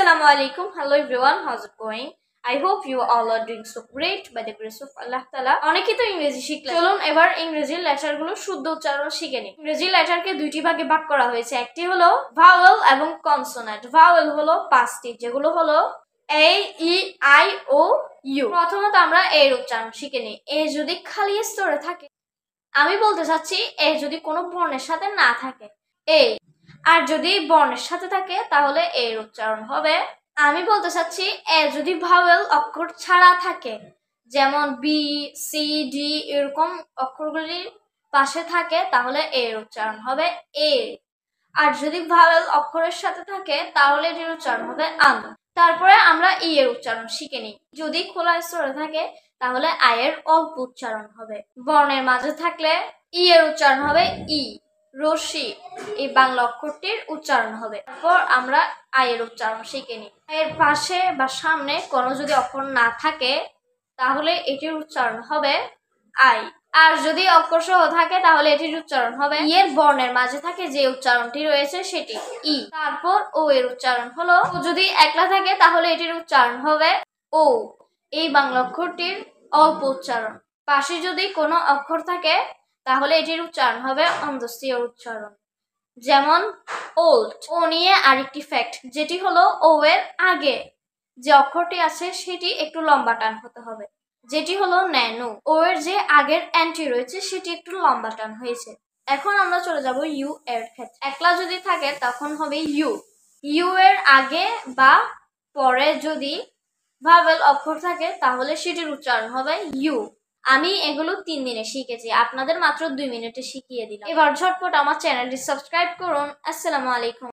Assalamu alaikum. Hello everyone. How's it going? I hope you all are doing so great by the grace of Allah Taala. অনেকেই তো ইংরেজি শিখলেন। চলুন এবার ইংরেজি লেটারগুলো শুদ্ধ উচ্চারণ শিখে নিই। ইংরেজি লেটারকে দুইটি ভাগে ভাগ করা হয়েছে। একটি হলো ভাওয়েল এবং কনসোনেন্ট। ভাওয়েল হলো পাঁচটি, যেগুলো হলো A, E, I, O, U। প্রথমত আমরা এর উচ্চারণ শিখে নিই। এ যদি খালি স্তরে থাকে, আমি বলতে চাচ্ছি এ যদি কোনো বর্ণের সাথে না থাকে, এ। আর যদি বর্ণের সাথে থাকে তাহলে এর উচ্চারণ হবে, আমি বলতে চাচ্ছি এ যদি ভাওয়েল অক্ষর ছাড়া থাকে, যেমন বি, সি, ডি এরকম অক্ষরগুলির পাশে থাকে, তাহলে এর উচ্চারণ হবে এ। আর যদি ভাওয়েল অক্ষরের সাথে থাকে তাহলে এটির উচ্চারণ হবে আম। তারপরে আমরা ই এর উচ্চারণ শিখে নিই। যদি খোলা স্তরে থাকে তাহলে আই এর অল্প উচ্চারণ হবে। বর্ণের মাঝে থাকলে ই এর উচ্চারণ হবে ই। রশি এই বাংলা অক্ষরটির উচ্চারণ হবে। তারপর আমরা আই এর উচ্চারণ শিখে নিই। এর পাশে বা সামনে কোনো যদি অক্ষর না থাকে তাহলে এটির উচ্চারণ হবে আই। আর যদি অক্ষর সহ থাকে তাহলে এটির উচ্চারণ হবে ই। এর বর্ণের মাঝে থাকে যে উচ্চারণটি রয়েছে সেটি ই। তারপর ও এর উচ্চারণ হলো, ও যদি একলা থাকে তাহলে এটির উচ্চারণ হবে ও। এই বাংলা অক্ষরটির অল্প উচ্চারণ। পাশে যদি কোনো অক্ষর থাকে তাহলে এটির উচ্চারণ হবে অন্ধস্থীয় উচ্চারণ, যেমন ওল্ড। ও নিয়ে আরেকটি ফ্যাক্ট, যেটি হলো ও এর আগে যে অক্ষরটি আছে সেটি একটু লম্বা টান হতে হবে, যেটি হলো ন্যানো। ও এর যে আগের অ্যান্টি রয়েছে সেটি একটু লম্বা টান হয়েছে। এখন আমরা চলে যাব ইউ এর ক্ষেত্রে। একলা যদি থাকে তখন হবে ইউ। ইউ এর আগে বা পরে যদি ভাওয়েল অক্ষর থাকে তাহলে সেটির উচ্চারণ হবে ইউ। আমি এগুলো 3 দিনে শিখেছি, আপনাদের মাত্র 2 মিনিটে শিখিয়ে দিলাম। এবার ঝটপট আমার চ্যানেলটি সাবস্ক্রাইব করুন। আসসালামু আলাইকুম।